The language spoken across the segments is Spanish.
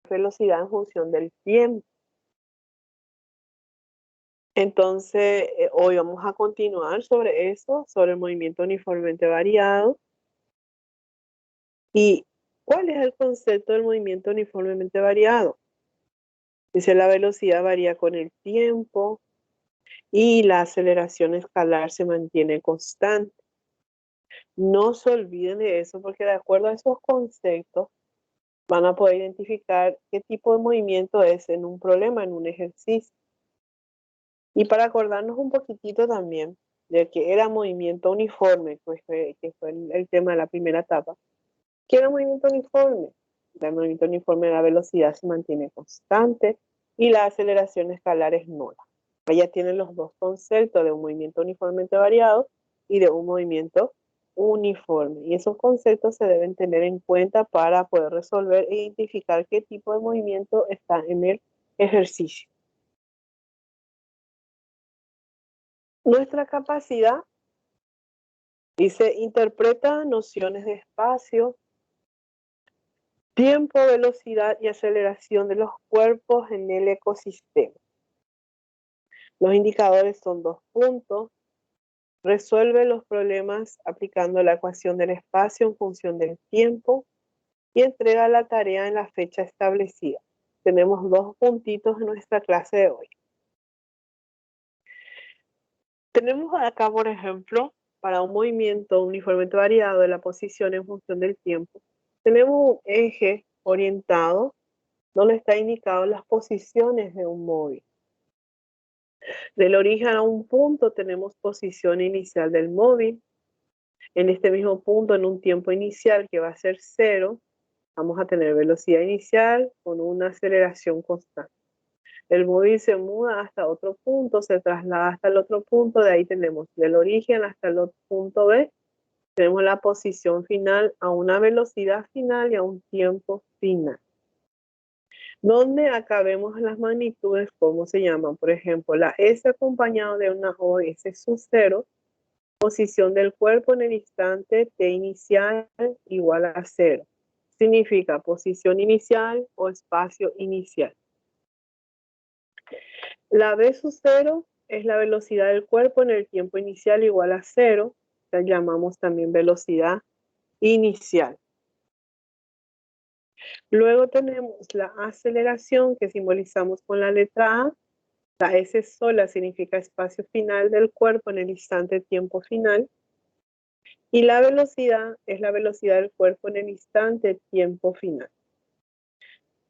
velocidad en función del tiempo. Entonces, hoy vamos a continuar sobre eso, sobre el movimiento uniformemente variado. ¿Y cuál es el concepto del movimiento uniformemente variado? Dice, la velocidad varía con el tiempo y la aceleración escalar se mantiene constante. No se olviden de eso porque de acuerdo a esos conceptos van a poder identificar qué tipo de movimiento es en un problema, en un ejercicio. Y para acordarnos un poquitito también de que era movimiento uniforme, que fue el tema de la primera etapa. ¿Qué era movimiento uniforme? El movimiento uniforme, la velocidad se mantiene constante y la aceleración escalar es nula. Ya tienen los dos conceptos de un movimiento uniformemente variado y de un movimiento uniforme. Y esos conceptos se deben tener en cuenta para poder resolver e identificar qué tipo de movimiento está en el ejercicio. Nuestra capacidad, dice, interpreta nociones de espacio, tiempo, velocidad y aceleración de los cuerpos en el ecosistema. Los indicadores son 2 puntos. Resuelve los problemas aplicando la ecuación del espacio en función del tiempo y entrega la tarea en la fecha establecida. Tenemos 2 puntitos en nuestra clase de hoy. Tenemos acá, por ejemplo, para un movimiento uniformemente variado de la posición en función del tiempo, tenemos un eje orientado donde está indicado las posiciones de un móvil. Del origen a un punto tenemos posición inicial del móvil. En este mismo punto, en un tiempo inicial que va a ser 0, vamos a tener velocidad inicial con una aceleración constante. El móvil se muda hasta otro punto, se traslada hasta el otro punto, de ahí tenemos del origen hasta el otro punto B, tenemos la posición final a una velocidad final y a un tiempo final. Donde acá vemos las magnitudes, ¿cómo se llaman? Por ejemplo, la S acompañado de una O, S sub 0, posición del cuerpo en el instante T inicial igual a 0. Significa posición inicial o espacio inicial. La V sub 0 es la velocidad del cuerpo en el tiempo inicial igual a 0. La llamamos también velocidad inicial. Luego tenemos la aceleración que simbolizamos con la letra A. La S sola significa espacio final del cuerpo en el instante tiempo final. Y la velocidad es la velocidad del cuerpo en el instante tiempo final.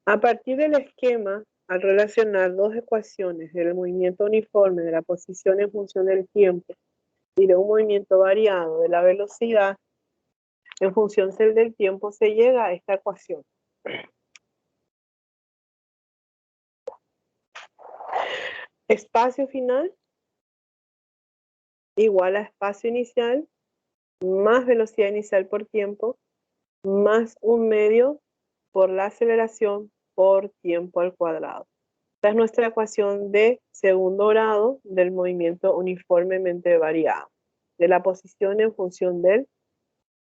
A partir del esquema, al relacionar dos ecuaciones del movimiento uniforme de la posición en función del tiempo y de un movimiento variado de la velocidad en función del tiempo, se llega a esta ecuación. Espacio final igual a espacio inicial más velocidad inicial por tiempo más un medio por la aceleración por tiempo al cuadrado. Esta es nuestra ecuación de segundo grado del movimiento uniformemente variado, de la posición en función del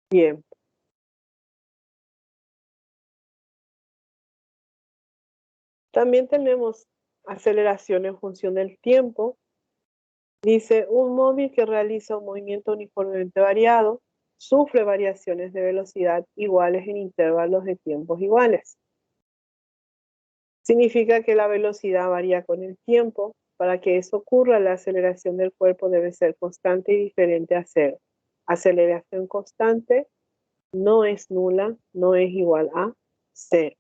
tiempo. También tenemos aceleración en función del tiempo. Dice, un móvil que realiza un movimiento uniformemente variado sufre variaciones de velocidad iguales en intervalos de tiempos iguales. Significa que la velocidad varía con el tiempo. Para que eso ocurra, la aceleración del cuerpo debe ser constante y diferente a 0. Aceleración constante no es nula, no es igual a 0.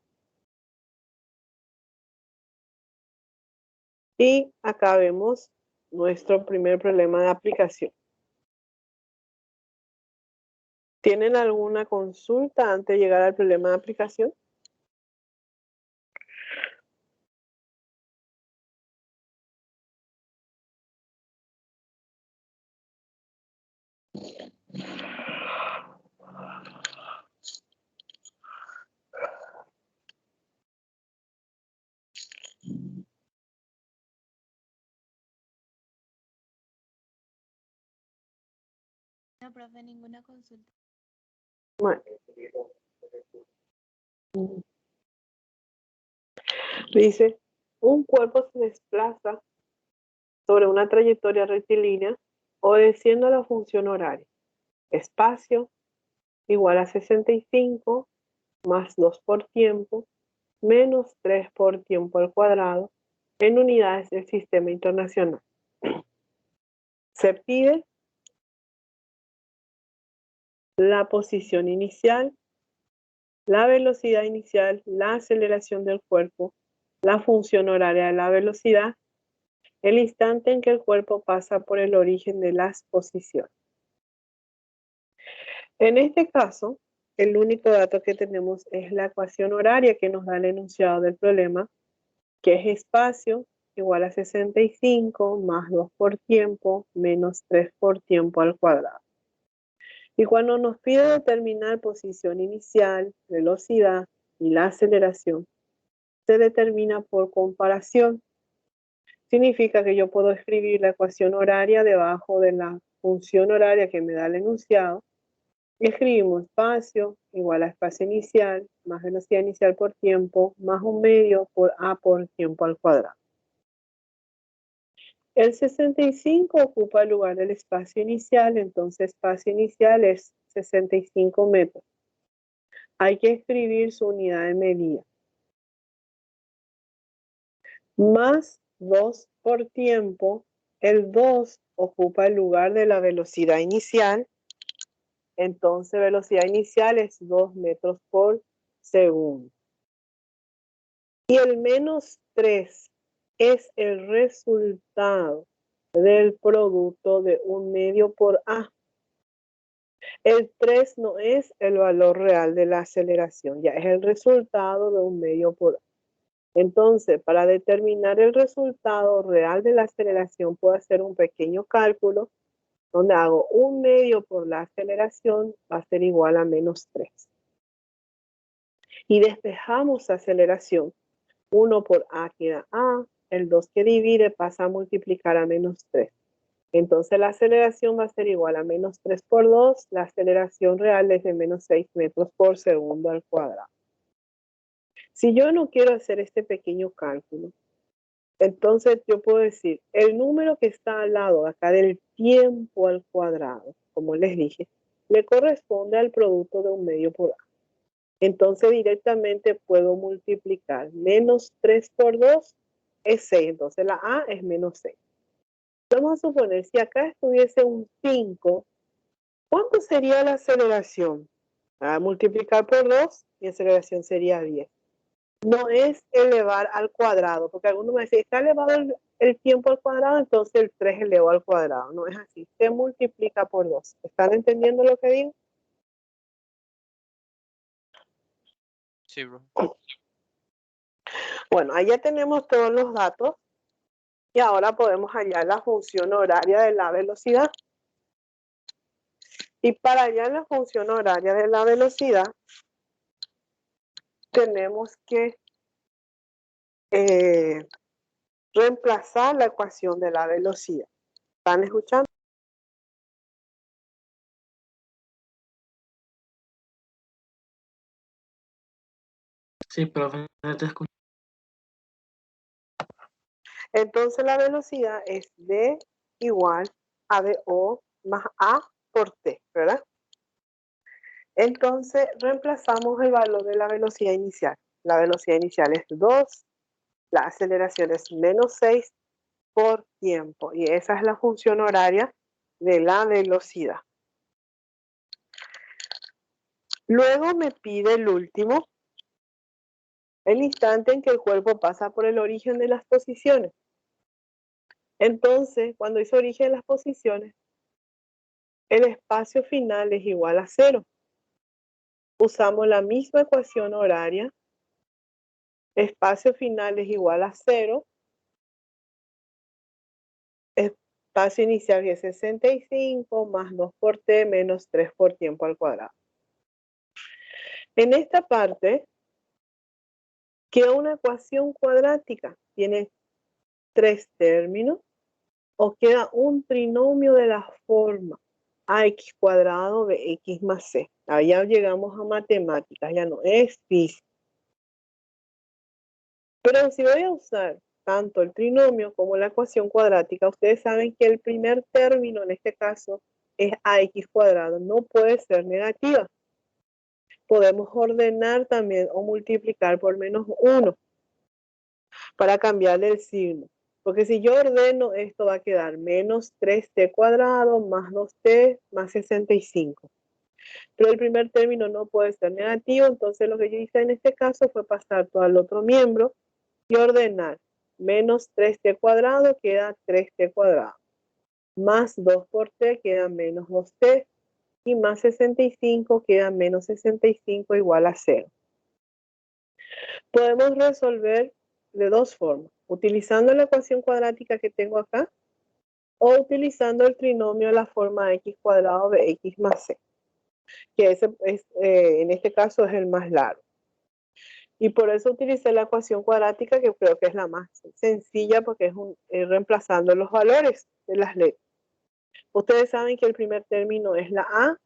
Y acá vemos nuestro primer problema de aplicación. ¿Tienen alguna consulta antes de llegar al problema de aplicación? No, profe, ninguna consulta. Bueno. Dice, un cuerpo se desplaza sobre una trayectoria rectilínea obedeciendo a la función horaria. Espacio igual a 65 más 2 por tiempo menos 3 por tiempo al cuadrado en unidades del sistema internacional. Se pide la posición inicial, la velocidad inicial, la aceleración del cuerpo, la función horaria de la velocidad, el instante en que el cuerpo pasa por el origen de las posiciones. En este caso, el único dato que tenemos es la ecuación horaria que nos da el enunciado del problema, que es espacio igual a 65 más 2 por tiempo menos 3 por tiempo al cuadrado. Y cuando nos pide determinar posición inicial, velocidad y la aceleración, se determina por comparación. Significa que yo puedo escribir la ecuación horaria debajo de la función horaria que me da el enunciado. Escribimos espacio igual a espacio inicial más velocidad inicial por tiempo más 1/2 por a por tiempo al cuadrado. El 65 ocupa el lugar del espacio inicial, entonces espacio inicial es 65 metros. Hay que escribir su unidad de medida. Más 2 por tiempo, el 2 ocupa el lugar de la velocidad inicial, entonces velocidad inicial es 2 metros por segundo. Y el menos 3 es el resultado del producto de 1/2 por a. El 3 no es el valor real de la aceleración, ya es el resultado de 1/2 por a. Entonces, para determinar el resultado real de la aceleración, puedo hacer un pequeño cálculo donde hago 1/2 por la aceleración, va a ser igual a menos 3. Y despejamos aceleración. 1 por a queda a, el 2 que divide pasa a multiplicar a menos 3. Entonces la aceleración va a ser igual a menos 3 por 2, la aceleración real es de menos 6 metros por segundo al cuadrado. Si yo no quiero hacer este pequeño cálculo, entonces yo puedo decir, el número que está al lado acá del tiempo al cuadrado, como les dije, le corresponde al producto de 1/2 por a. Entonces directamente puedo multiplicar. Menos 3 por 2 es 6, entonces la a es menos 6. Vamos a suponer, si acá estuviese un 5, ¿cuánto sería la aceleración? A multiplicar por 2, mi aceleración sería 10. No es elevar al cuadrado, porque algunos me dicen, está elevado el tiempo al cuadrado, entonces el 3 elevado al cuadrado. No es así, se multiplica por 2. ¿Están entendiendo lo que digo? Sí, bro. Bueno, ahí ya tenemos todos los datos y ahora podemos hallar la función horaria de la velocidad. Y para hallar la función horaria de la velocidad, tenemos que reemplazar la ecuación de la velocidad. ¿Están escuchando? Sí, profe, te escucho. Entonces la velocidad es d igual a do más a por t, ¿verdad? Entonces reemplazamos el valor de la velocidad inicial. La velocidad inicial es 2, la aceleración es menos 6 por tiempo. Y esa es la función horaria de la velocidad. Luego me pide el último, el instante en que el cuerpo pasa por el origen de las posiciones. Entonces, cuando hizo origen de las posiciones, el espacio final es igual a 0. Usamos la misma ecuación horaria. Espacio final es igual a 0. Espacio inicial es 65 más 2 por t menos 3 por tiempo al cuadrado. En esta parte queda una ecuación cuadrática. Tiene 3 términos o queda un trinomio de la forma ax cuadrado de x más c. Allá llegamos a matemáticas, ya no es física. Pero si voy a usar tanto el trinomio como la ecuación cuadrática, ustedes saben que el primer término en este caso es ax cuadrado, no puede ser negativa. Podemos ordenar también o multiplicar por menos 1 para cambiarle el signo. Porque si yo ordeno, esto va a quedar menos 3t cuadrado más 2t más 65. Pero el primer término no puede ser negativo, entonces lo que yo hice en este caso fue pasar todo al otro miembro y ordenar. Menos 3t cuadrado queda 3t cuadrado. Más 2 por t queda menos 2t. Y más 65 queda menos 65 igual a 0. Podemos resolver de dos formas. Utilizando la ecuación cuadrática que tengo acá o utilizando el trinomio de la forma x cuadrado de x más c. Que ese es, en este caso es el más largo. Y por eso utilicé la ecuación cuadrática, que creo que es la más sencilla porque es reemplazando los valores de las letras. Ustedes saben que el primer término es la A,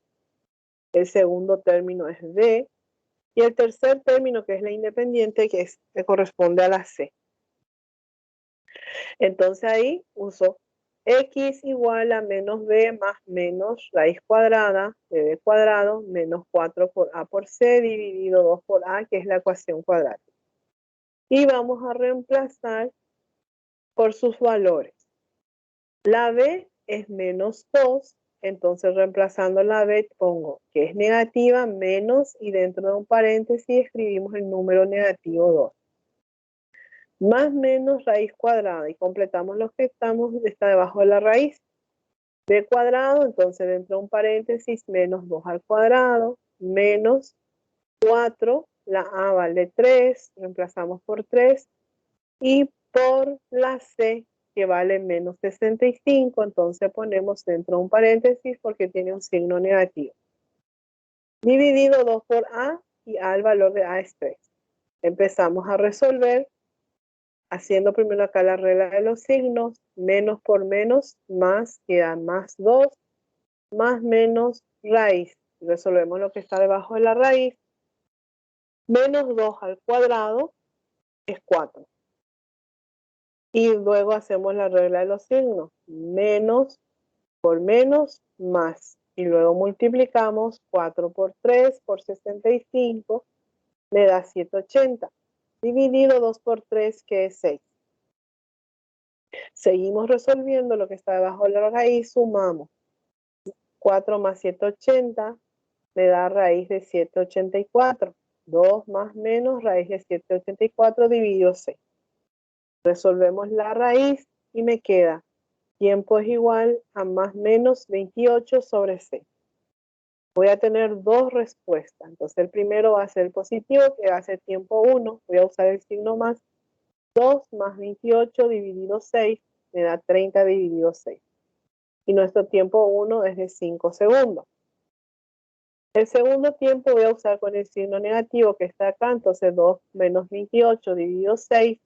el segundo término es B, y el tercer término, que es la independiente, que corresponde a la C. Entonces ahí uso x igual a menos b más menos raíz cuadrada de b cuadrado menos 4 por a por c dividido 2 por a, que es la ecuación cuadrática. Y vamos a reemplazar por sus valores. La b es menos 2, entonces reemplazando la b pongo que es negativa menos y dentro de un paréntesis escribimos el número negativo 2. Más menos raíz cuadrada y completamos lo que está debajo de la raíz. B cuadrado, entonces dentro de un paréntesis menos 2 al cuadrado menos 4, la A vale 3, reemplazamos por 3 y por la C que vale menos 65, entonces ponemos dentro de un paréntesis porque tiene un signo negativo. Dividido 2 por A y A el valor de A es 3. Empezamos a resolver. Haciendo primero acá la regla de los signos, menos por menos, más queda más 2, más menos raíz. Resolvemos lo que está debajo de la raíz. Menos 2 al cuadrado es 4. Y luego hacemos la regla de los signos. Menos por menos, más. Y luego multiplicamos 4 por 3 por 65, me da 780. Dividido 2 por 3, que es 6. Seguimos resolviendo lo que está debajo de la raíz, sumamos 4 más 780 me da raíz de 784. 2 más menos raíz de 784 dividido 6. Resolvemos la raíz y me queda tiempo es igual a más menos 28 sobre 6. Voy a tener dos respuestas. Entonces el primero va a ser positivo, que va a ser tiempo 1. Voy a usar el signo más. 2 más 28 dividido 6 me da 30 dividido 6. Y nuestro tiempo 1 es de 5 segundos. El segundo tiempo voy a usar con el signo negativo que está acá, entonces 2 menos 28 dividido 6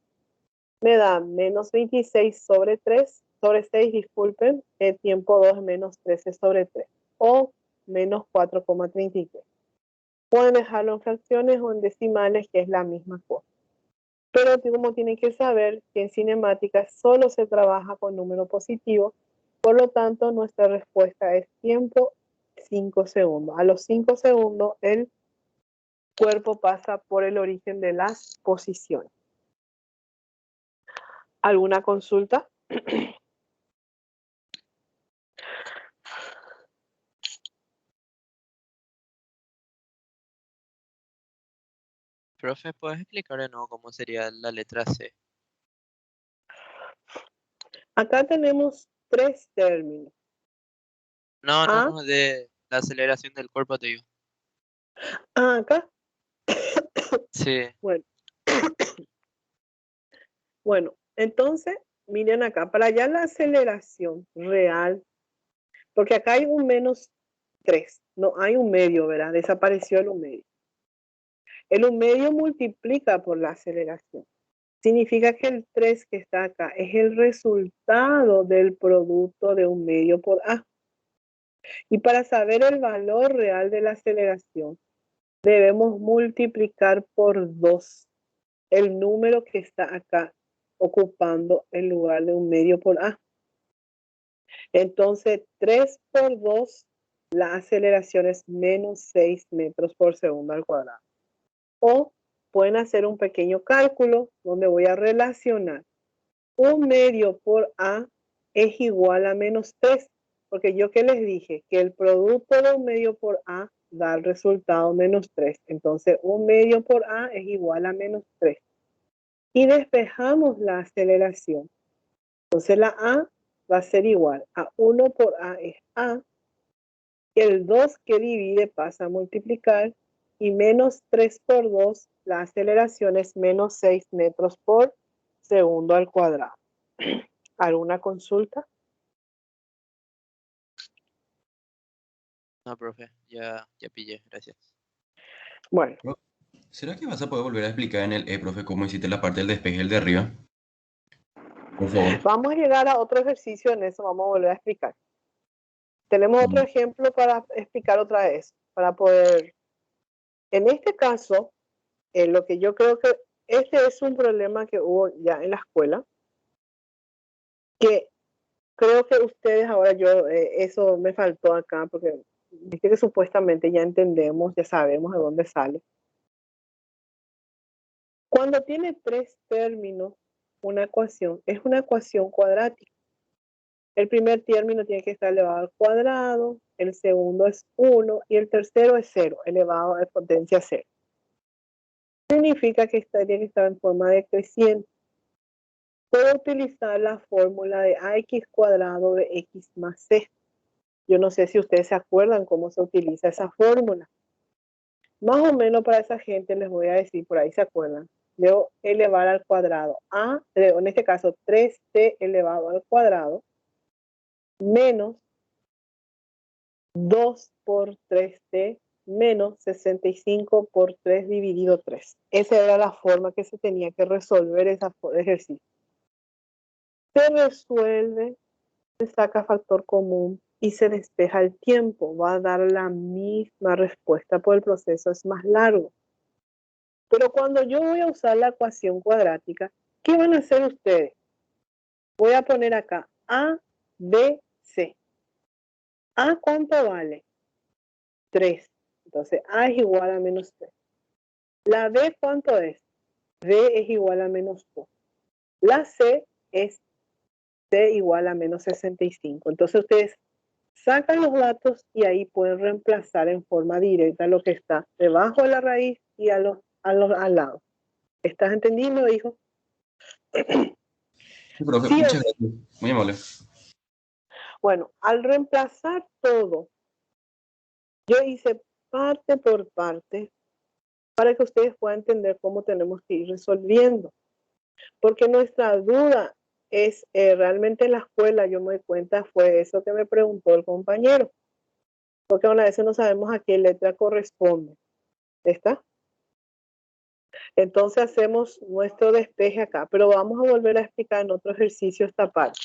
me da menos 26 sobre 3, sobre 6, disculpen, el tiempo 2 es menos 13 sobre 3, o menos 4,33. Pueden dejarlo en fracciones o en decimales, que es la misma cosa. Pero como tienen que saber que en cinemática solo se trabaja con número positivo, por lo tanto nuestra respuesta es tiempo 5 segundos. A los 5 segundos el cuerpo pasa por el origen de las posiciones. ¿Alguna consulta? Profe, ¿puedes explicar de nuevo cómo sería la letra C? Acá tenemos tres términos. No, A, no, de la aceleración del cuerpo, te digo. acá. Sí, Bueno, bueno, entonces, miren acá, para allá la aceleración real, porque acá hay un menos 3, no hay un medio, ¿verdad? Desapareció el un medio. El un medio multiplica por la aceleración. Significa que el 3 que está acá es el resultado del producto de un medio por A. Y para saber el valor real de la aceleración, debemos multiplicar por 2 el número que está acá ocupando el lugar de 1/2 por a. Entonces, 3 por 2, la aceleración es menos 6 metros por segundo al cuadrado. O pueden hacer un pequeño cálculo donde voy a relacionar 1/2 por a es igual a menos 3. Porque yo que les dije que el producto de 1/2 por a da el resultado menos 3. Entonces, 1/2 por a es igual a menos 3. Y despejamos la aceleración. Entonces, la a va a ser igual a 1 por a es a. El 2 que divide pasa a multiplicar. Y menos 3 por 2, la aceleración es menos 6 metros por segundo al cuadrado. ¿Alguna consulta? No, profe, ya pillé, gracias. Bueno, ¿Será que vas a poder volver a explicar en el profe, cómo hiciste la parte del despeje el de arriba? Por favor. vamos a llegar a otro ejercicio en eso, vamos a volver a explicar. Tenemos otro ejemplo para explicar otra vez, para poder... En este caso, lo que yo creo que este es un problema que hubo ya en la escuela, que creo que ustedes ahora eso me faltó acá, porque viste que supuestamente ya entendemos, ya sabemos de dónde sale. Cuando tiene 3 términos, una ecuación es una ecuación cuadrática. El primer término tiene que estar elevado al cuadrado, el segundo es 1 y el tercero es 0, elevado a potencia 0. Significa que tiene que estar en forma decreciente. Puedo utilizar la fórmula de ax cuadrado de x más c. Yo no sé si ustedes se acuerdan cómo se utiliza esa fórmula. Más o menos para esa gente les voy a decir, por ahí se acuerdan. Debo elevar al cuadrado en este caso 3t elevado al cuadrado menos 2 por 3t menos 65 por 3 dividido 3. Esa era la forma que se tenía que resolver ese ejercicio. Se resuelve, se saca factor común y se despeja el tiempo. Va a dar la misma respuesta, porque el proceso es más largo. Pero cuando yo voy a usar la ecuación cuadrática, ¿qué van a hacer ustedes? Voy a poner acá A, B, C. ¿A cuánto vale? 3. Entonces, A es igual a menos 3. ¿La B cuánto es? B es igual a menos 2. La C es C igual a menos 65. Entonces, ustedes sacan los datos y ahí pueden reemplazar en forma directa lo que está debajo de la raíz y al lado. ¿Estás entendiendo, hijo? Sí, profe, Sí, muchas gracias. Muy amable. bueno, al reemplazar todo, yo hice parte por parte para que ustedes puedan entender cómo tenemos que ir resolviendo. Porque nuestra duda es, realmente en la escuela, yo me doy cuenta, fue eso que me preguntó el compañero. Porque a veces no sabemos a qué letra corresponde. ¿Está? Entonces hacemos nuestro despeje acá, pero vamos a volver a explicar en otro ejercicio esta parte.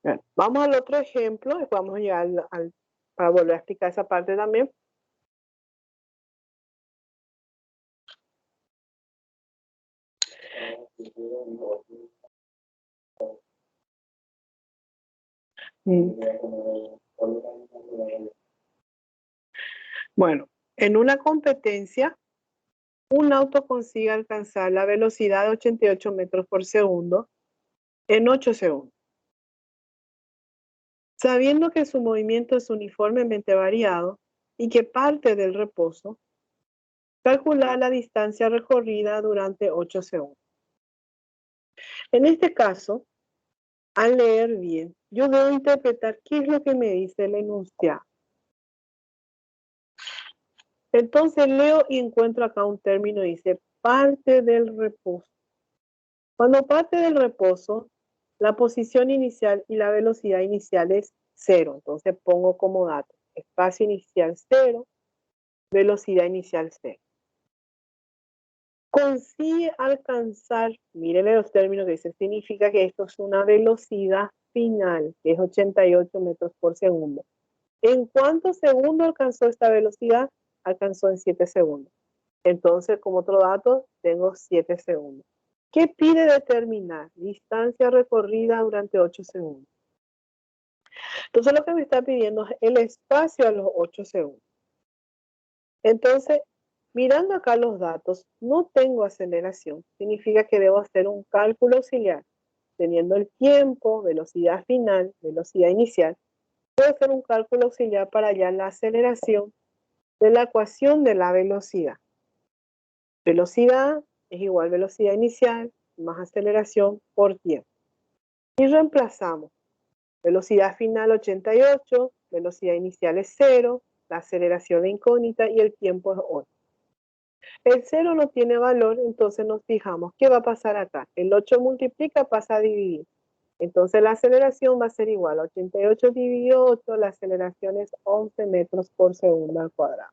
Bien, vamos al otro ejemplo y vamos a llegar para volver a explicar esa parte también. Bueno, en una competencia, un auto consigue alcanzar la velocidad de 88 metros por segundo en 8 segundos. Sabiendo que su movimiento es uniformemente variado y que parte del reposo, calcular la distancia recorrida durante 8 segundos. En este caso, al leer bien, yo debo interpretar qué es lo que me dice el enunciado. Entonces leo y encuentro acá un término, dice parte del reposo. Cuando parte del reposo, la posición inicial y la velocidad inicial es 0. Entonces pongo como dato, espacio inicial 0, velocidad inicial 0. Consigue alcanzar, mírenle los términos que dice, significa que esto es una velocidad final, que es 88 metros por segundo. ¿En cuántos segundos alcanzó esta velocidad? Alcanzó en 7 segundos. Entonces, como otro dato, tengo 7 segundos. ¿Qué pide determinar? Distancia recorrida durante 8 segundos. Entonces, lo que me está pidiendo es el espacio a los 8 segundos. Entonces, mirando acá los datos, no tengo aceleración. Significa que debo hacer un cálculo auxiliar. Teniendo el tiempo, velocidad final, velocidad inicial, puedo hacer un cálculo auxiliar para hallar la aceleración de la ecuación de la velocidad. Velocidad es igual a velocidad inicial más aceleración por tiempo. Y reemplazamos. Velocidad final 88, velocidad inicial es 0, la aceleración es incógnita y el tiempo es 8. El 0 no tiene valor, entonces nos fijamos, ¿qué va a pasar acá? El 8 multiplica, pasa a dividir. Entonces la aceleración va a ser igual a 88 dividido 8, la aceleración es 11 metros por segundo al cuadrado.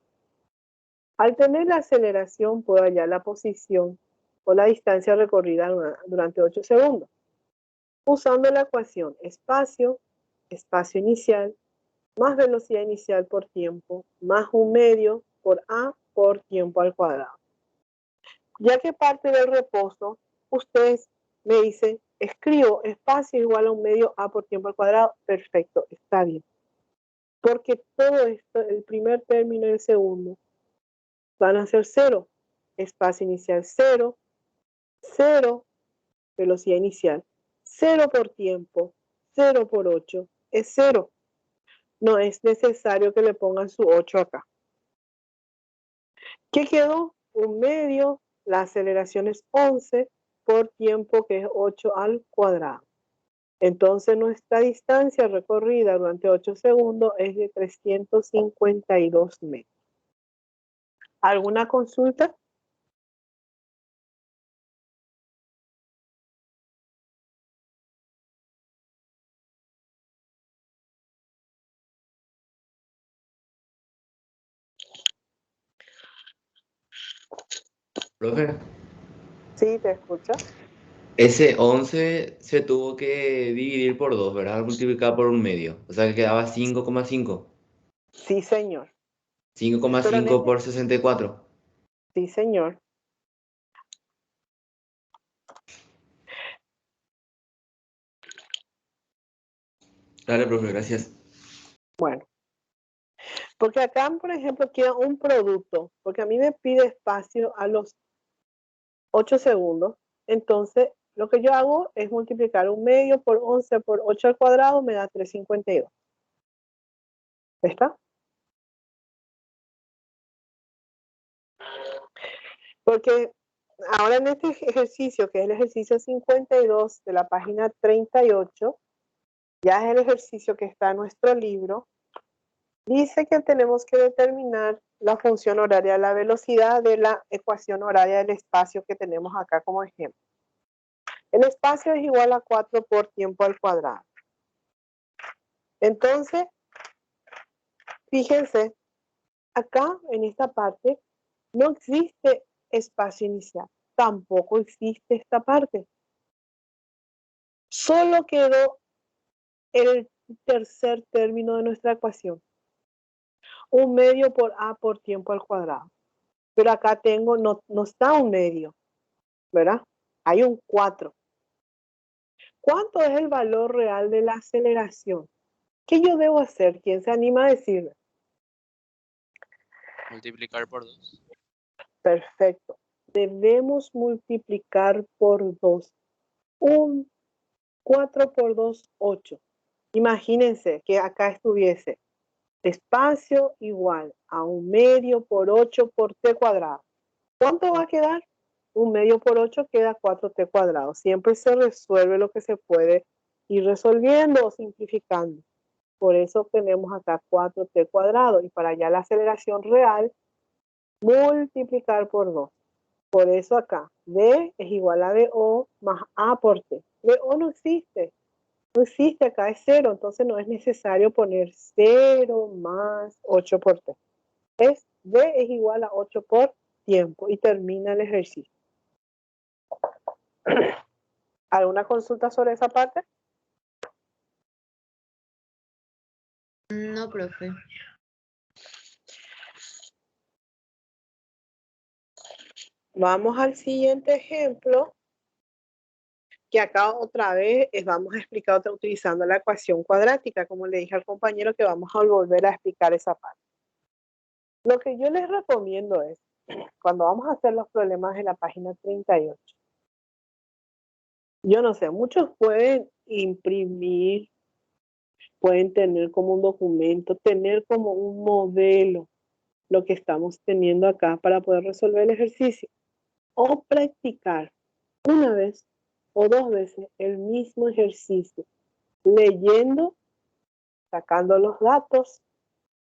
Al tener la aceleración, puedo hallar la posición o la distancia recorrida durante 8 segundos. Usando la ecuación espacio inicial, más velocidad inicial por tiempo, más un medio por A por tiempo al cuadrado. Ya que parte del reposo, ustedes me dicen, escribo espacio igual a un medio A por tiempo al cuadrado. Perfecto, está bien. Porque todo esto, el primer término y el segundo, van a ser 0. Espacio inicial 0, 0, velocidad inicial, 0 por tiempo, 0 por 8, es 0. No es necesario que le pongan su 8 acá. ¿Qué quedó? Un medio, la aceleración es 11 por tiempo, que es 8 al cuadrado. Entonces nuestra distancia recorrida durante 8 segundos es de 352 metros. ¿Alguna consulta? Profe, Sí, te escucho. ese 11 se tuvo que dividir por 2, ¿verdad? Multiplicar por un medio. O sea que quedaba 5,5. Sí, señor. Pero en 5,5 este, por 64. sí, señor. Dale, profe, gracias. Bueno, porque acá, por ejemplo, quiero un producto, porque a mí me pide espacio a los 8 segundos. Entonces, lo que yo hago es multiplicar un medio por 11 por 8 al cuadrado, me da 352. ¿Está? Porque ahora en este ejercicio, que es el ejercicio 52 de la página 38, ya es el ejercicio que está en nuestro libro, dice que tenemos que determinar la función horaria, la velocidad de la ecuación horaria del espacio que tenemos acá como ejemplo. El espacio es igual a 4 por tiempo al cuadrado. Entonces, fíjense, acá en esta parte no existe espacio inicial, tampoco existe esta parte. Solo quedó el tercer término de nuestra ecuación. Un medio por A por tiempo al cuadrado. Pero acá tengo, no está un medio, ¿verdad? Hay un 4. ¿Cuánto es el valor real de la aceleración? ¿Qué yo debo hacer? ¿Quién se anima a decirme? Multiplicar por 2. Perfecto. Debemos multiplicar por 2. Un 4 por 2, 8. Imagínense que acá estuviese espacio igual a un medio por 8 por t cuadrado. ¿Cuánto va a quedar? Un medio por 8 queda 4t cuadrado. Siempre se resuelve lo que se puede ir resolviendo o simplificando. Por eso tenemos acá 4t cuadrado. Y para allá la aceleración real, multiplicar por 2. Por eso acá, D es igual a DO más A por T. DO no existe. No existe acá, es 0. Entonces no es necesario poner 0 más 8 por T. D es igual a 8 por tiempo. Y termina el ejercicio. ¿Alguna consulta sobre esa parte? No, profe. Vamos al siguiente ejemplo, que acá otra vez vamos a explicar utilizando la ecuación cuadrática, como le dije al compañero que vamos a volver a explicar esa parte. Lo que yo les recomiendo es, cuando vamos a hacer los problemas en la página 38, yo no sé, muchos pueden imprimir, pueden tener como un documento, tener como un modelo lo que estamos teniendo acá para poder resolver el ejercicio o practicar una vez o dos veces el mismo ejercicio, leyendo, sacando los datos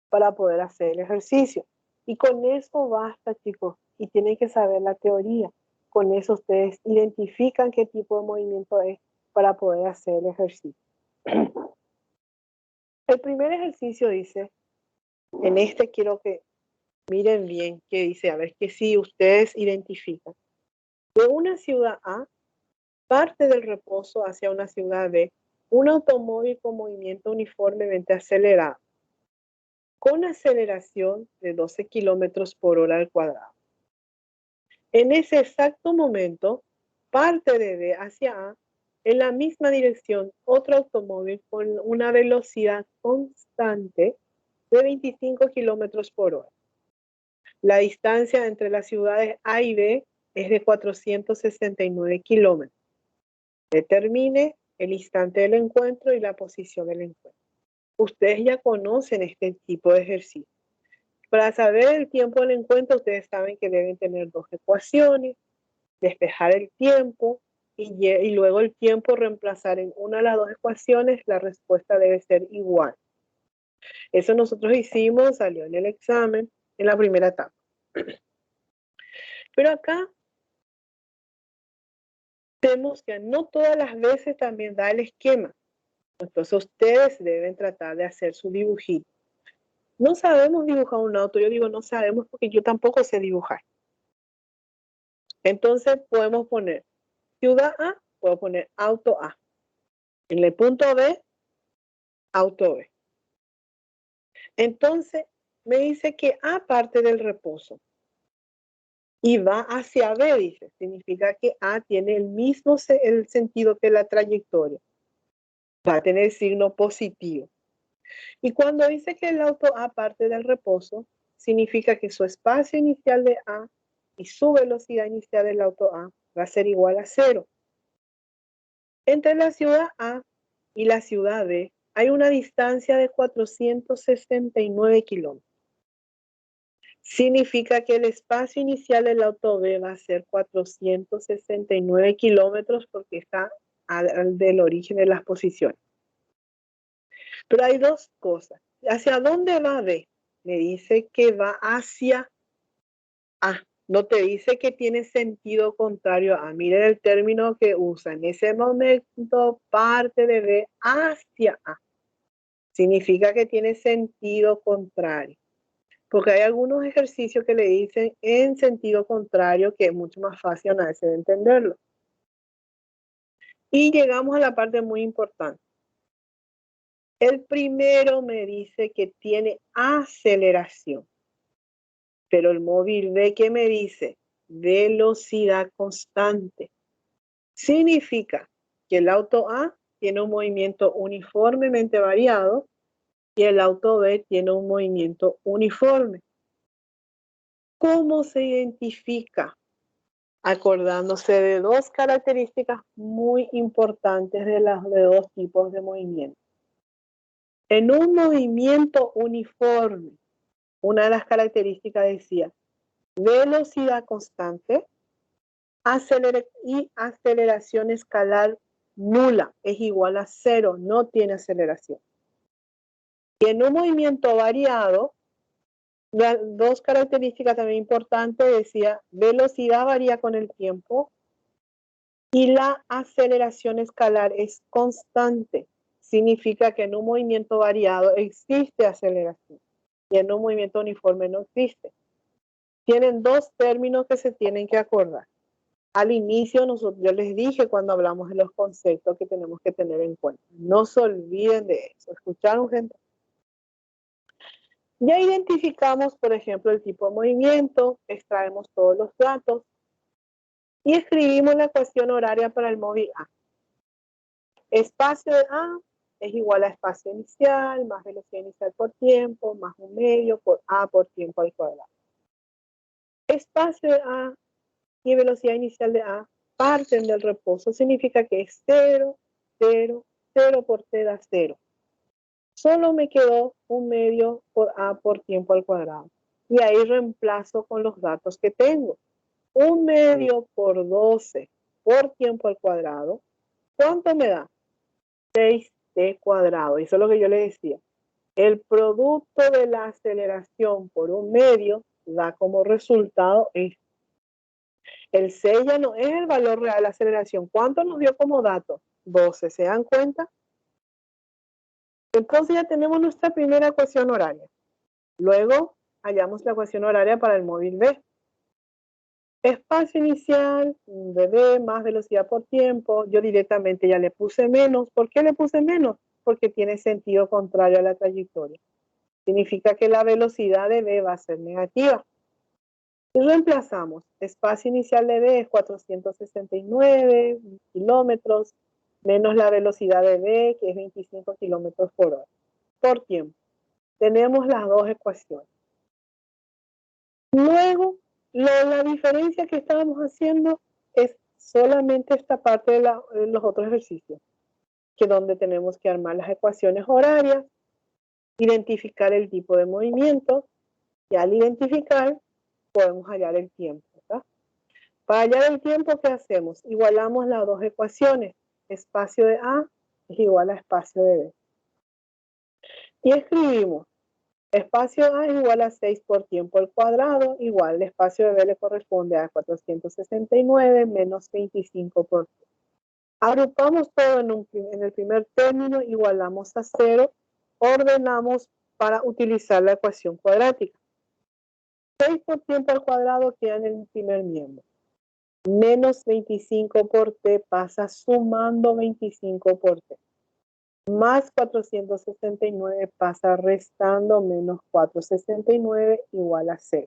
para poder hacer el ejercicio. Y con eso basta, chicos, y tienen que saber la teoría. Con eso ustedes identifican qué tipo de movimiento es para poder hacer el ejercicio. El primer ejercicio dice, en este quiero que miren bien qué dice, a ver que si ustedes identifican. De una ciudad A, parte del reposo hacia una ciudad B, un automóvil con movimiento uniformemente acelerado, con aceleración de 12 kilómetros por hora al cuadrado. En ese exacto momento, parte de B hacia A, en la misma dirección, otro automóvil con una velocidad constante de 25 kilómetros por hora. La distancia entre las ciudades A y B es de 469 kilómetros. Determine el instante del encuentro y la posición del encuentro. Ustedes ya conocen este tipo de ejercicio. Para saber el tiempo del encuentro, ustedes saben que deben tener dos ecuaciones, despejar el tiempo y luego el tiempo reemplazar en una de las dos ecuaciones, la respuesta debe ser igual. Eso nosotros hicimos, salió en el examen, en la primera etapa. Pero acá vemos que no todas las veces también da el esquema. Entonces ustedes deben tratar de hacer su dibujito. No sabemos dibujar un auto, yo digo no sabemos porque yo tampoco sé dibujar. Entonces podemos poner ciudad A, puedo poner auto A. En el punto B, auto B. Entonces me dice que A parte del reposo y va hacia B, dice. Significa que A tiene el mismo el sentido que la trayectoria. Va a tener signo positivo. Y cuando dice que el auto A parte del reposo, significa que su espacio inicial de A y su velocidad inicial del auto A va a ser igual a 0. Entre la ciudad A y la ciudad B hay una distancia de 469 kilómetros. Significa que el espacio inicial del auto B va a ser 469 kilómetros porque está del origen de las posiciones. Pero hay dos cosas. ¿Hacia dónde va B? Me dice que va hacia A. No te dice que tiene sentido contrario a. Miren el término que usa. En ese momento parte de B hacia A. Significa que tiene sentido contrario. Porque hay algunos ejercicios que le dicen en sentido contrario que es mucho más fácil a veces de entenderlo. Y llegamos a la parte muy importante. El primero me dice que tiene aceleración. Pero el móvil B, ¿qué me dice? Velocidad constante. Significa que el auto A tiene un movimiento uniformemente variado y el auto B tiene un movimiento uniforme. ¿Cómo se identifica? Acordándose de dos características muy importantes de dos tipos de movimiento. En un movimiento uniforme, una de las características decía velocidad constante y aceleración escalar nula, es igual a 0, no tiene aceleración. Y en un movimiento variado, las dos características también importantes decía velocidad varía con el tiempo y la aceleración escalar es constante. Significa que en un movimiento variado existe aceleración y en un movimiento uniforme no existe. Tienen dos términos que se tienen que acordar. Al inicio yo les dije cuando hablamos de los conceptos que tenemos que tener en cuenta. No se olviden de eso. ¿Escucharon, gente? Ya identificamos, por ejemplo, el tipo de movimiento, extraemos todos los datos y escribimos la ecuación horaria para el móvil A. Espacio de A es igual a espacio inicial más velocidad inicial por tiempo más 1/2 por A por tiempo al cuadrado. Espacio de A y velocidad inicial de A parten del reposo, significa que es 0, 0, 0 por T da 0. Solo me quedó 1/2 por A por tiempo al cuadrado. Y ahí reemplazo con los datos que tengo. 1/2 por 12 por tiempo al cuadrado. ¿Cuánto me da? 6t cuadrado. Eso es lo que yo le decía. El producto de la aceleración por 1/2 da como resultado esto. El 6 ya no es el valor real de la aceleración. ¿Cuánto nos dio como dato? 12. ¿Se dan cuenta? Entonces ya tenemos nuestra primera ecuación horaria. Luego hallamos la ecuación horaria para el móvil B. Espacio inicial de B más velocidad por tiempo. Yo directamente ya le puse menos. ¿Por qué le puse menos? Porque tiene sentido contrario a la trayectoria. Significa que la velocidad de B va a ser negativa. Y reemplazamos. Espacio inicial de B es 469 kilómetros menos la velocidad de B, que es 25 kilómetros por hora. Por tiempo. Tenemos las dos ecuaciones. Luego, la diferencia que estábamos haciendo es solamente esta parte de los otros ejercicios, que donde tenemos que armar las ecuaciones horarias, identificar el tipo de movimiento, y al identificar podemos hallar el tiempo, ¿verdad? Para hallar el tiempo, ¿qué hacemos? Igualamos las dos ecuaciones. Espacio de A es igual a espacio de B. Y escribimos. Espacio A es igual a 6 por tiempo al cuadrado, igual el espacio de B le corresponde a 469 menos 25 por T. Agrupamos todo en el primer término, igualamos a 0, ordenamos para utilizar la ecuación cuadrática. 6 por tiempo al cuadrado queda en el primer miembro. Menos 25 por T pasa sumando 25 por T. Más 469 pasa restando menos 469 igual a 0.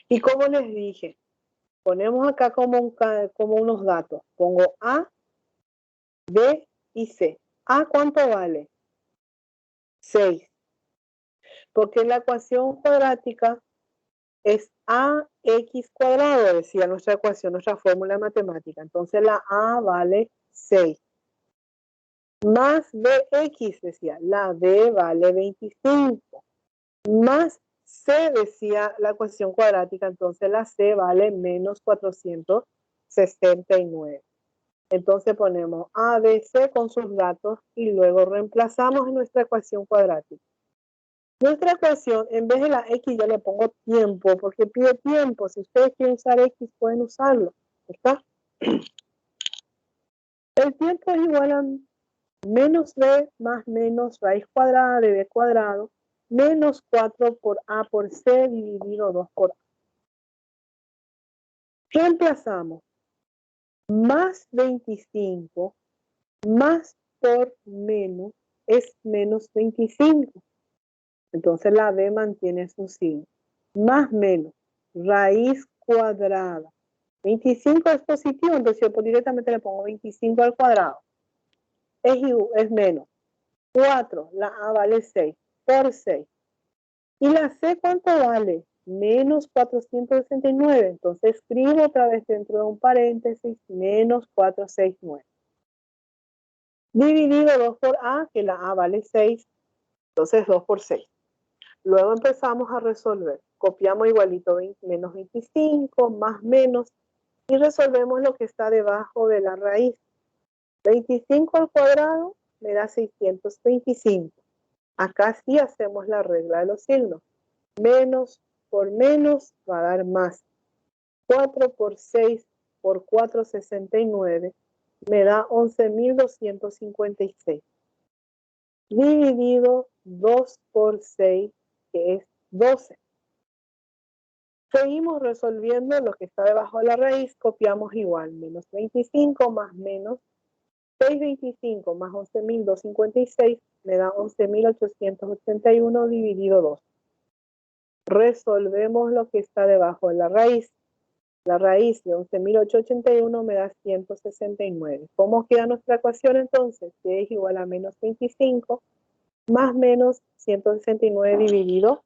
Y como les dije, ponemos acá como unos datos. Pongo A, B y C. ¿A cuánto vale? 6. Porque la ecuación cuadrática es AX cuadrado, decía nuestra ecuación, nuestra fórmula matemática. Entonces la A vale 6. Más BX, decía, la B vale 25. Más C, decía la ecuación cuadrática, entonces la C vale menos 469. Entonces ponemos A, B, C con sus datos y luego reemplazamos en nuestra ecuación cuadrática. Nuestra ecuación, en vez de la X, yo le pongo tiempo, porque pide tiempo. Si ustedes quieren usar X, pueden usarlo. ¿Está? El tiempo es igual a menos B más menos raíz cuadrada de B cuadrado menos 4 por A por C dividido 2 por A. Reemplazamos más 25 más por menos es menos 25. Entonces la B mantiene su signo. Más menos raíz cuadrada. 25 es positivo, entonces yo directamente le pongo 25 al cuadrado. Es menos. 4, la A vale 6, por 6. ¿Y la C cuánto vale? Menos 469. Entonces escribo otra vez dentro de un paréntesis, menos 469. Dividido 2 por A, que la A vale 6, entonces 2 por 6. Luego empezamos a resolver. Copiamos igualito menos 25, más menos, y resolvemos lo que está debajo de la raíz. 25 al cuadrado me da 625. Acá sí hacemos la regla de los signos. Menos por menos va a dar más. 4 por 6 por 469 me da 11.256. Dividido 2 por 6, que es 12. Seguimos resolviendo lo que está debajo de la raíz. Copiamos igual. Menos 25 más menos 625 más 11.256 me da 11.881 dividido 2. Resolvemos lo que está debajo de la raíz. La raíz de 11.881 me da 169. ¿Cómo queda nuestra ecuación entonces? Que es igual a menos 25 más menos 169 dividido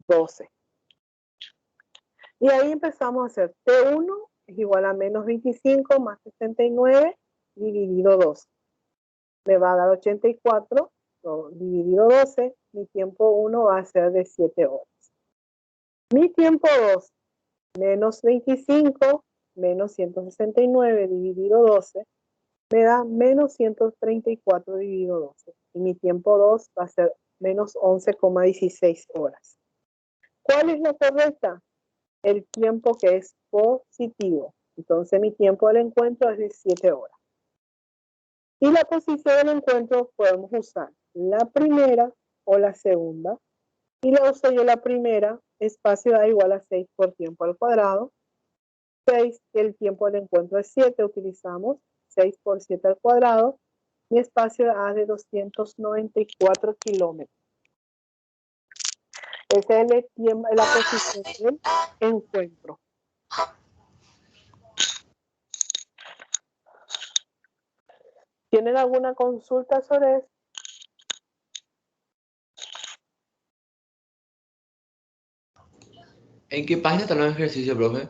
12. Y ahí empezamos a hacer T1 es igual a menos 25 más 69 dividido 2. Me va a dar 84 dividido 12. Mi tiempo 1 va a ser de 7 horas. Mi tiempo 2, menos 25 menos 169 dividido 12, me da menos 134 dividido 12. Y mi tiempo 2 va a ser menos 11,16 horas. ¿Cuál es la correcta? El tiempo que es positivo. Entonces mi tiempo del encuentro es de 7 horas. Y la posición del encuentro podemos usar la primera o la segunda. Y la uso yo la primera, espacio A igual a 6 por tiempo al cuadrado. 6, el tiempo del encuentro es 7, utilizamos 6 por 7 al cuadrado. Mi espacio A de 294 kilómetros. Esa es la posición del encuentro. ¿Tienen alguna consulta sobre eso? ¿En qué página están los ejercicios, profe?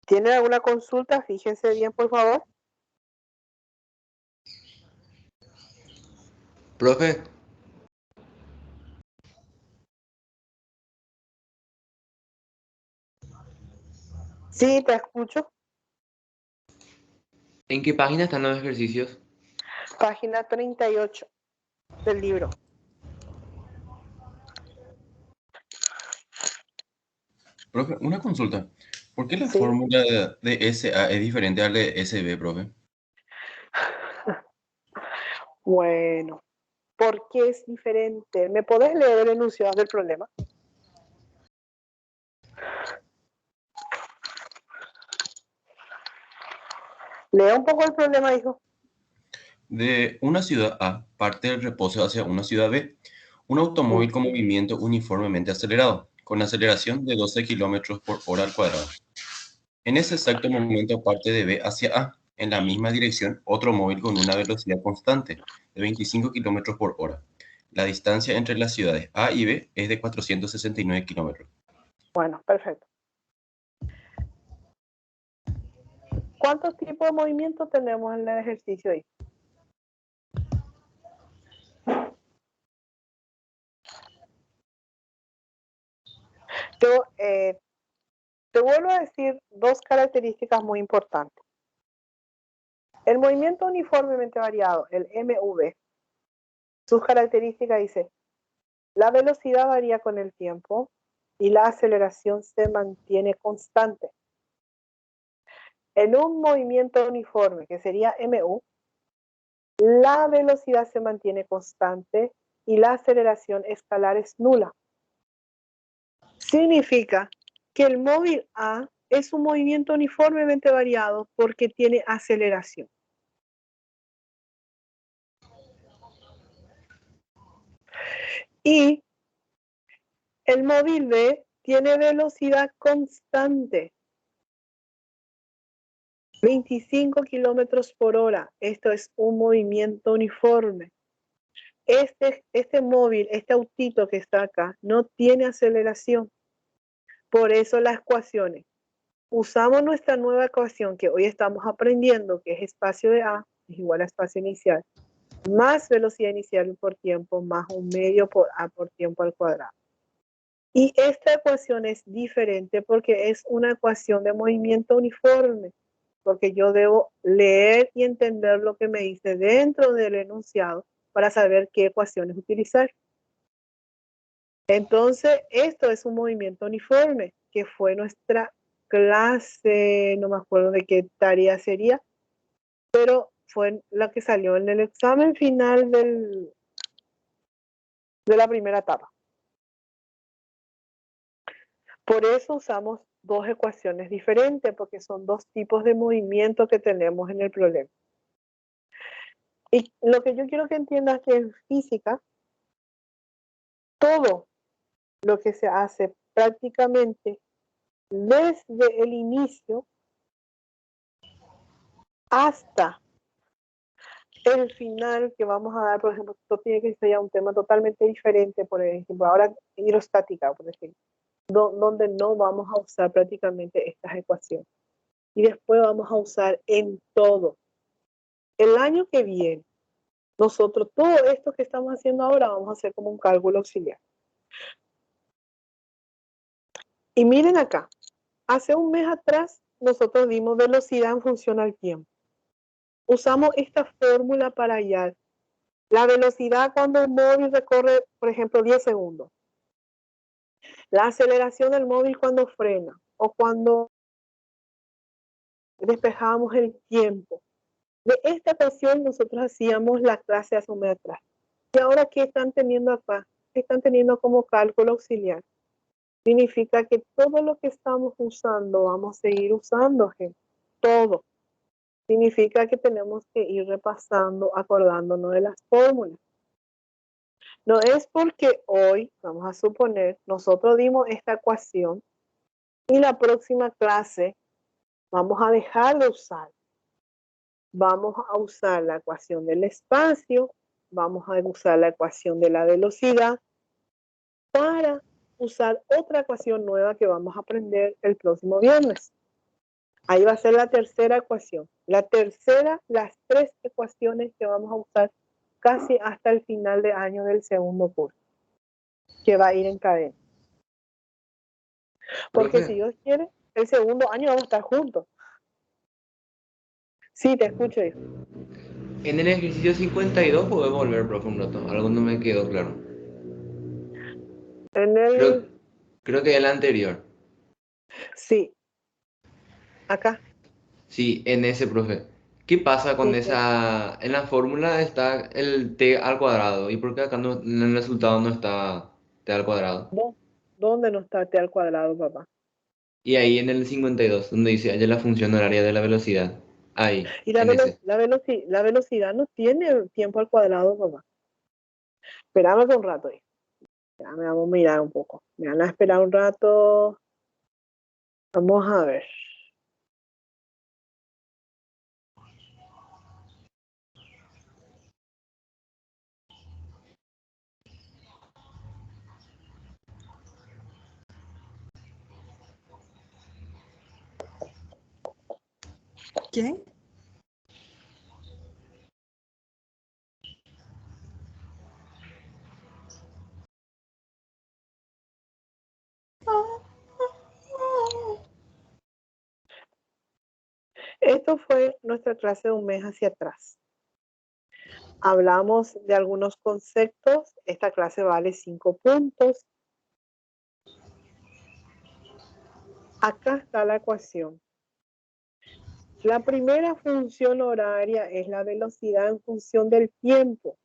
¿Tienen alguna consulta? Fíjense bien, por favor. Profe, Sí, te escucho. ¿en qué página están los ejercicios? Página 38 del libro. Profe, una consulta. ¿Por qué la Sí. fórmula de SA es diferente a la de SB, profe? Bueno, ¿por qué es diferente? ¿Me podés leer el enunciado del problema? Lea un poco el problema, hijo. De una ciudad A parte el reposo hacia una ciudad B, un automóvil con movimiento uniformemente acelerado, con aceleración de 12 kilómetros por hora al cuadrado. En ese exacto momento parte de B hacia A, en la misma dirección, otro móvil con una velocidad constante de 25 kilómetros por hora. La distancia entre las ciudades A y B es de 469 kilómetros. Bueno, perfecto. ¿Cuántos tipos de movimiento tenemos en el ejercicio ahí? Yo te vuelvo a decir dos características muy importantes. El movimiento uniformemente variado, el MV, sus características dice, la velocidad varía con el tiempo y la aceleración se mantiene constante. En un movimiento uniforme, que sería MU, la velocidad se mantiene constante y la aceleración escalar es nula. Significa que el móvil A es un movimiento uniformemente variado porque tiene aceleración. Y el móvil B tiene velocidad constante. 25 kilómetros por hora. Esto es un movimiento uniforme. Este móvil, este autito que está acá, no tiene aceleración. Por eso las ecuaciones. Usamos nuestra nueva ecuación que hoy estamos aprendiendo, que es espacio de A es igual a espacio inicial, más velocidad inicial por tiempo, más un medio por A por tiempo al cuadrado. Y esta ecuación es diferente porque es una ecuación de movimiento uniforme, porque yo debo leer y entender lo que me dice dentro del enunciado para saber qué ecuaciones utilizar. Entonces, esto es un movimiento uniforme, que fue nuestra clase, no me acuerdo de qué tarea sería, pero fue la que salió en el examen final de la primera etapa. Por eso usamos dos ecuaciones diferentes, porque son dos tipos de movimiento que tenemos en el problema. Y lo que yo quiero que entiendas es que en física, todo lo que se hace prácticamente desde el inicio hasta el final que vamos a dar, por ejemplo, esto tiene que ser ya un tema totalmente diferente, por ejemplo, ahora hidrostática, por ejemplo, donde no vamos a usar prácticamente estas ecuaciones. Y después vamos a usar en todo. El año que viene, nosotros todo esto que estamos haciendo ahora vamos a hacer como un cálculo auxiliar. Y miren acá, hace un mes atrás nosotros dimos velocidad en función al tiempo. Usamos esta fórmula para hallar la velocidad cuando el móvil recorre, por ejemplo, 10 segundos. La aceleración del móvil cuando frena o cuando despejamos el tiempo. De esta ecuación nosotros hacíamos la clase hace un mes atrás. Y ahora, ¿qué están teniendo acá? ¿Qué están teniendo como cálculo auxiliar? Significa que todo lo que estamos usando, vamos a seguir usando, gente. Todo. Significa que tenemos que ir repasando, acordándonos de las fórmulas. No es porque hoy, vamos a suponer, nosotros dimos esta ecuación y la próxima clase vamos a dejar de usar. Vamos a usar la ecuación del espacio, vamos a usar la ecuación de la velocidad para usar otra ecuación nueva que vamos a aprender el próximo viernes. Ahí va a ser la tercera ecuación. La tercera, las tres ecuaciones que vamos a usar casi hasta el final de año del segundo curso, que va a ir en cadena. Porque Profe, si Dios quiere, el segundo año vamos a estar juntos. Sí, te escucho, hijo. en el ejercicio 52 podemos volver, profe, un rato. Algo no me quedó claro. En el... Creo que el anterior. Sí. Acá. Sí, en ese, profe. ¿Qué pasa con Sí, sí. esa? En la fórmula está el t al cuadrado. ¿Y por qué acá no, en el resultado no está t al cuadrado? ¿Dónde no está t al cuadrado, papá? Y ahí en el 52, donde dice, haya la función horaria de la velocidad. Ahí, Y la, en ese. la velocidad no tiene tiempo al cuadrado, papá. Esperame un rato, hijo. Espérame, vamos a mirar un poco. Me van a esperar un rato. Vamos a ver. ¿Quién? Esto fue nuestra clase de un mes hacia atrás. Hablamos de algunos conceptos. Esta clase vale 5 puntos. Acá está la ecuación. La primera función horaria es la velocidad en función del tiempo.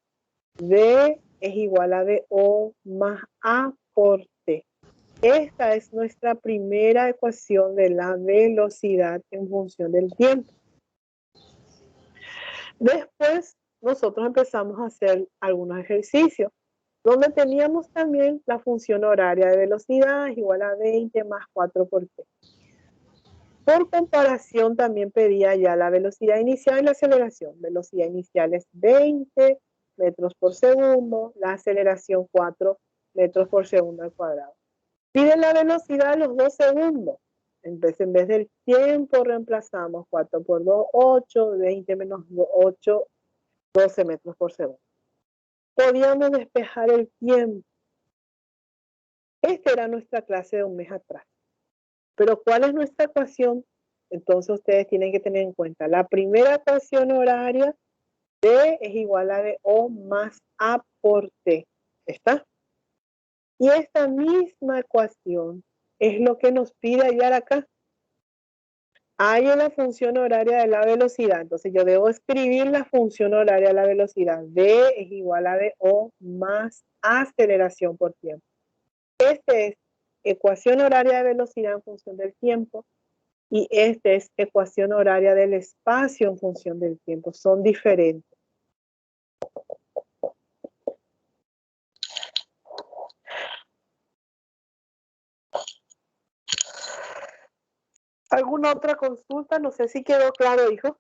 V es igual a VO más A por T. Esta es nuestra primera ecuación de la velocidad en función del tiempo. Después, nosotros empezamos a hacer algunos ejercicios donde teníamos también la función horaria de velocidad es igual a 20 más 4 por T. Por comparación, también pedía ya la velocidad inicial y la aceleración. Velocidad inicial es 20 metros por segundo, la aceleración 4 metros por segundo al cuadrado. Pide la velocidad a los 2 segundos. En vez del tiempo, reemplazamos 4 por 2, 8, 20 menos 8, 12 metros por segundo. Podíamos despejar el tiempo. Esta era nuestra clase de un mes atrás. Pero ¿cuál es nuestra ecuación? Entonces ustedes tienen que tener en cuenta la primera ecuación horaria, D es igual a VO más A por T. ¿Está? Y esta misma ecuación es lo que nos pide hallar acá. Hay una función horaria de la velocidad. Entonces yo debo escribir la función horaria de la velocidad. V es igual a VO más aceleración por tiempo. Este es ecuación horaria de velocidad en función del tiempo y este es ecuación horaria del espacio en función del tiempo. Son diferentes. ¿Alguna otra consulta? No sé si quedó claro, hijo.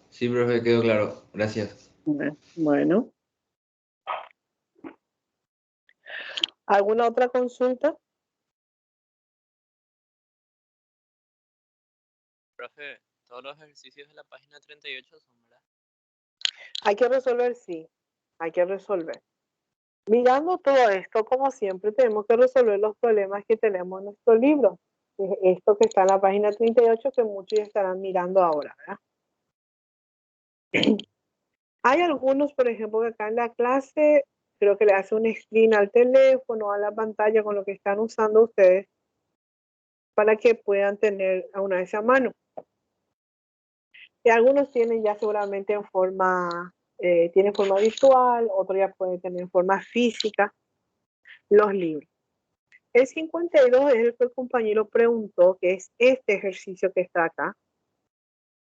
Sí, profe, quedó claro. Gracias. Bueno. ¿Alguna otra consulta? Profe, todos los ejercicios de la página 38 son, ¿verdad? Hay que resolver, sí. Hay que resolver. Mirando todo esto, como siempre, tenemos que resolver los problemas que tenemos en nuestro libro. Esto que está en la página 38, que muchos ya estarán mirando ahora, ¿verdad? Hay algunos, por ejemplo, que acá en la clase, creo que le hace un screen al teléfono, a la pantalla con lo que están usando ustedes, para que puedan tener a una vez a mano. Y algunos tienen ya seguramente en forma, tienen forma virtual, otros ya pueden tener en forma física los libros. El 52 es el que el compañero preguntó, que es este ejercicio que está acá,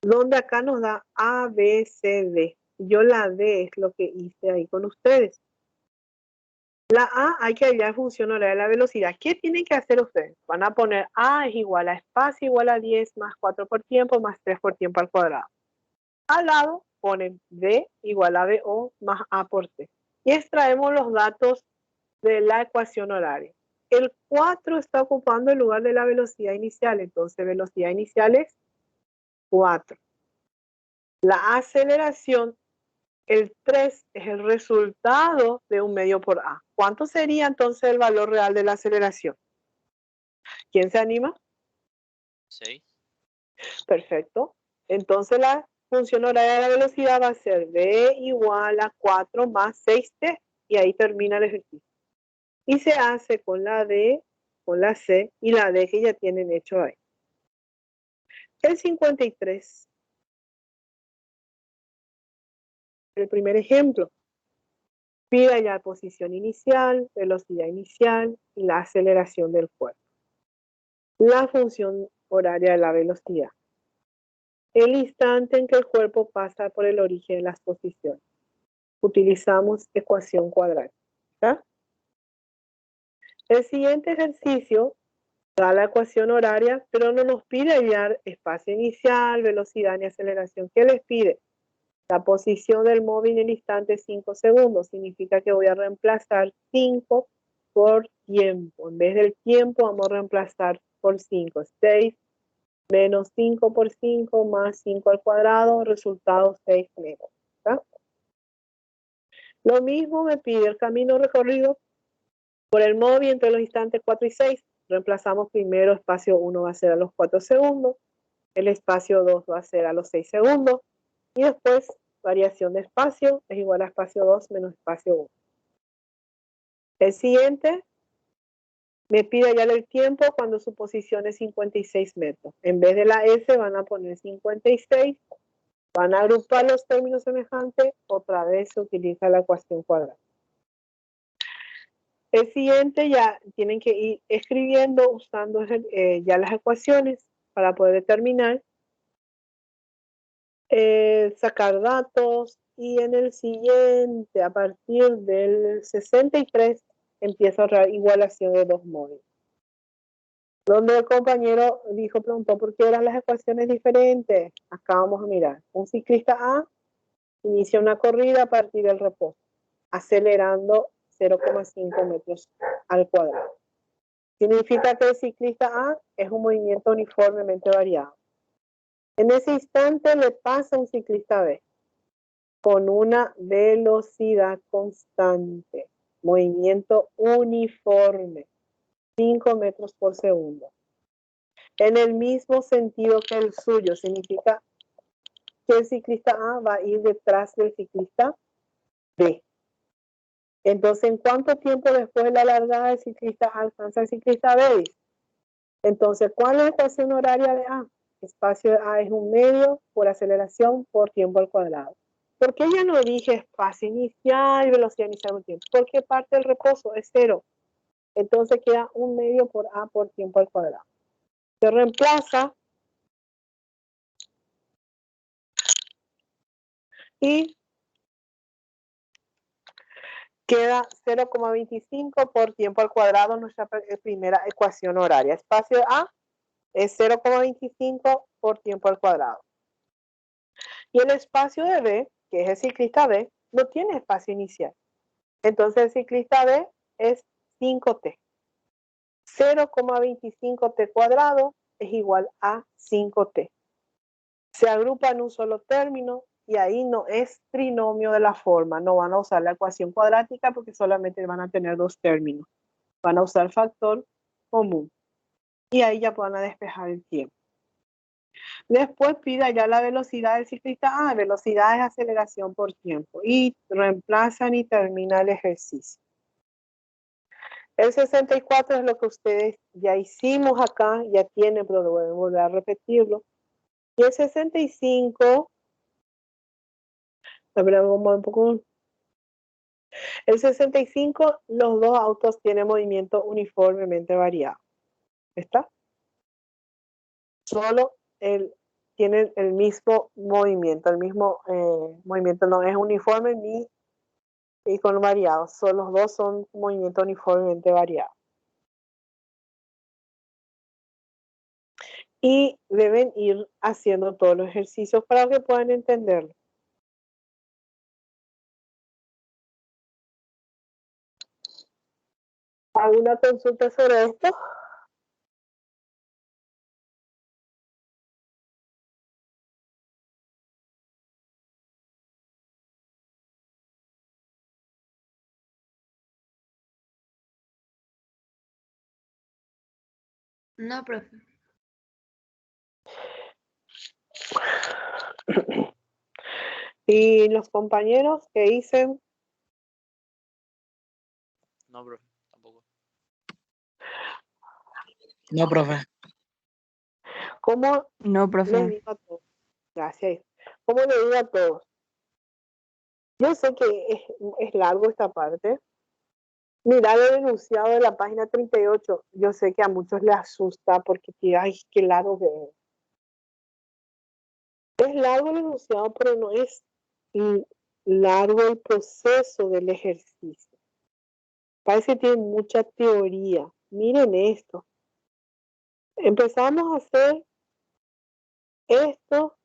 donde acá nos da A, B, C, D. Yo la D es lo que hice ahí con ustedes. La A hay que hallar función horaria de la velocidad. ¿Qué tienen que hacer ustedes? Van a poner A es igual a espacio igual a 10 más 4 por tiempo más 3 por tiempo al cuadrado. Al lado ponen D igual a BO más A por T. Y extraemos los datos de la ecuación horaria. El 4 está ocupando el lugar de la velocidad inicial, entonces velocidad inicial es 4. La aceleración, el 3 es el resultado de un medio por A. ¿Cuánto sería entonces el valor real de la aceleración? ¿Quién se anima? 6. Perfecto. Entonces la función horaria de la velocidad va a ser V igual a 4 más 6T y ahí termina el ejercicio. Y se hace con la D, con la C y la D que ya tienen hecho ahí. El 53. El primer ejemplo. Pida ya posición inicial, velocidad inicial y la aceleración del cuerpo. La función horaria de la velocidad. El instante en que el cuerpo pasa por el origen de las posiciones. Utilizamos ecuación cuadrática. El siguiente ejercicio da la ecuación horaria, pero no nos pide hallar espacio inicial, velocidad ni aceleración. ¿Qué les pide? La posición del móvil en el instante 5 segundos. Significa que voy a reemplazar 5 por tiempo. En vez del tiempo vamos a reemplazar por 5. 6 menos 5 por 5 más 5 al cuadrado. Resultado 6 metros. ¿Está? Lo mismo me pide el camino recorrido por el móvil entre los instantes 4 y 6. Reemplazamos primero espacio 1 va a ser a los 4 segundos. El espacio 2 va a ser a los 6 segundos. Y después variación de espacio es igual a espacio 2 menos espacio 1. El siguiente me pide hallar el tiempo cuando su posición es 56 metros. En vez de la S van a poner 56. Van a agrupar los términos semejantes. Otra vez se utiliza la ecuación cuadrada. El siguiente ya tienen que ir escribiendo usando ya las ecuaciones para poder determinar, sacar datos. Y en el siguiente, a partir del 63, empieza otra igualación de dos móviles. Donde el compañero preguntó por qué eran las ecuaciones diferentes. Acá vamos a mirar. Un ciclista A inicia una corrida a partir del reposo, acelerando 0,5 metros al cuadrado. Significa que el ciclista A es un movimiento uniformemente variado. En ese instante le pasa un ciclista B con una velocidad constante, movimiento uniforme, 5 metros por segundo. En el mismo sentido que el suyo, significa que el ciclista A va a ir detrás del ciclista B. Entonces, ¿en cuánto tiempo después de la largada el ciclista A alcanza al ciclista B? Entonces, ¿cuál es la ecuación horaria de A? Espacio de A es un medio por aceleración por tiempo al cuadrado. ¿Por qué ya no dije espacio inicial y velocidad inicial por tiempo? Porque parte del reposo es 0. Entonces queda 1 medio por A por tiempo al cuadrado. Se reemplaza y queda 0,25 por tiempo al cuadrado, nuestra primera ecuación horaria. Espacio A es 0,25 por tiempo al cuadrado. Y el espacio de B, que es el ciclista B, no tiene espacio inicial. Entonces el ciclista B es 5t. 0,25t cuadrado es igual a 5t. Se agrupa en un solo término y ahí no es trinomio de la forma. No van a usar la ecuación cuadrática porque solamente van a tener 2 términos. Van a usar factor común. Y ahí ya van a despejar el tiempo. Después pida ya la velocidad del ciclista. Velocidad es aceleración por tiempo. Y reemplazan y termina el ejercicio. El 64 es lo que ustedes ya hicimos acá, ya tienen, pero voy a volver a repetirlo. Y el 65, a ver, vamos un poco. El 65, los dos autos tienen movimiento uniformemente variado. ¿Está? Solo tienen el mismo movimiento, el mismo movimiento no es uniforme ni con variado, solo los dos son movimiento uniformemente variado. Y deben ir haciendo todos los ejercicios para que puedan entenderlo. ¿Alguna consulta sobre esto? No, profe. Y los compañeros que dicen, No, profe, tampoco. No, profe. ¿cómo No, les profe. digo a todos? Gracias. ¿Cómo les digo a todos? Yo sé que es largo esta parte. Mirad el enunciado de la página 38. Yo sé que a muchos les asusta porque ay, qué largo que es. Es largo el enunciado, pero no es largo el proceso del ejercicio. Parece que tiene mucha teoría. Miren esto. Empezamos a hacer esto,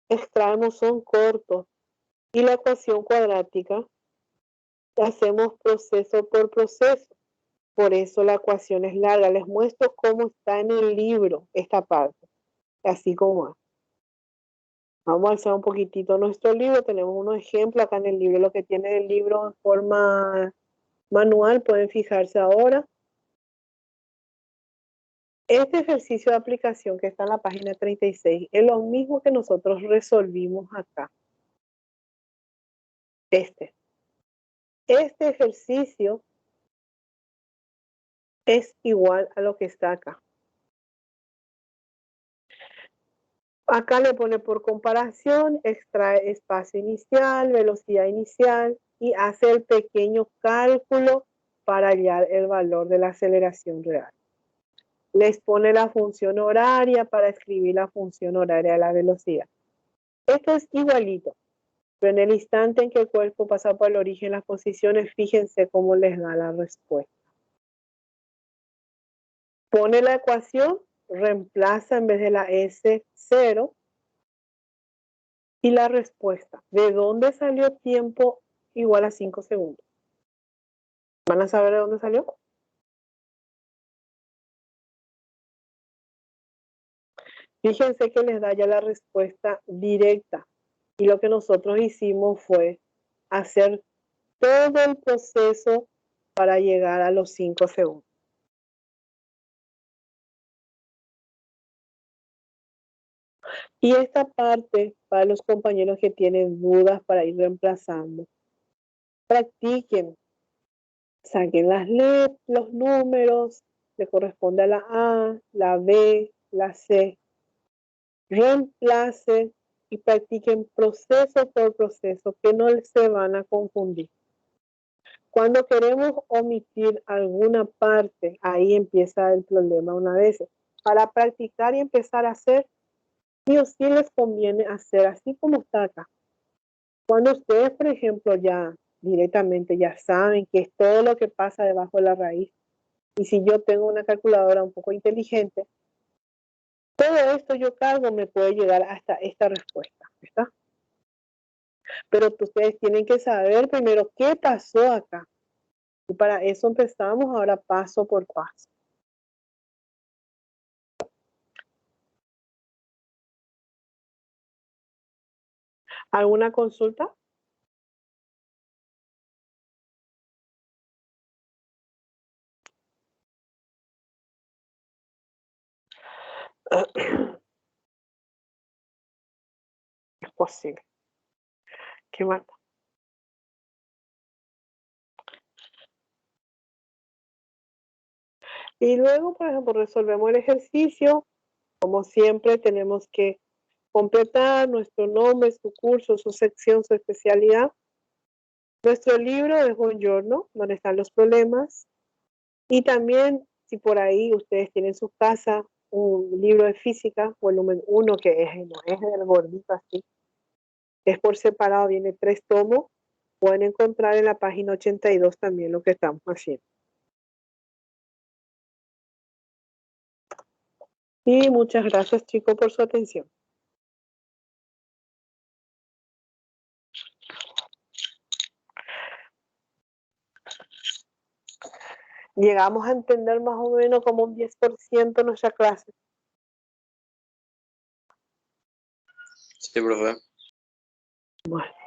extraemos, son cortos. Y la ecuación cuadrática, hacemos proceso por proceso. Por eso la ecuación es larga. Les muestro cómo está en el libro esta parte. Así como es. Vamos a alzar un poquitito nuestro libro. Tenemos unos ejemplos acá en el libro. Lo que tiene el libro en forma manual, pueden fijarse ahora. Este ejercicio de aplicación que está en la página 36 es lo mismo que nosotros resolvimos acá. Este ejercicio es igual a lo que está acá. Acá le pone por comparación, extrae espacio inicial, velocidad inicial y hace el pequeño cálculo para hallar el valor de la aceleración real. Les pone la función horaria para escribir la función horaria de la velocidad. Esto es igualito, pero en el instante en que el cuerpo pasa por el origen, las posiciones, fíjense cómo les da la respuesta. Pone la ecuación, reemplaza en vez de la S0 y la respuesta. ¿De dónde salió tiempo igual a 5 segundos? ¿Van a saber de dónde salió? Fíjense que les da ya la respuesta directa. Y lo que nosotros hicimos fue hacer todo el proceso para llegar a los 5 segundos. Y esta parte, para los compañeros que tienen dudas para ir reemplazando, practiquen, saquen las letras, los números, le corresponde a la A, la B, la C. Reemplacen y practiquen proceso por proceso, que no se van a confundir. Cuando queremos omitir alguna parte, ahí empieza el problema una vez. Para practicar y empezar a hacer, sí o sí les conviene hacer así como está acá. Cuando ustedes, por ejemplo, ya directamente ya saben qué es todo lo que pasa debajo de la raíz, y si yo tengo una calculadora un poco inteligente, todo esto yo cargo me puede llegar hasta esta respuesta, ¿está? Pero ustedes tienen que saber primero qué pasó acá. Y para eso empezamos ahora paso por paso. ¿Alguna consulta? Es posible. ¿Qué más? Y luego, por ejemplo, resolvemos el ejercicio. Como siempre, tenemos que completar nuestro nombre, su curso, su sección, su especialidad. Nuestro libro es un journal donde están los problemas. Y también, si por ahí ustedes tienen en su casa un libro de física, volumen 1, que no es el gordito así, es por separado, viene 3 tomos, pueden encontrar en la página 82 también lo que estamos haciendo. Y muchas gracias, chicos, por su atención. Llegamos a entender más o menos como un 10% nuestra clase. Sí, profe. Bueno.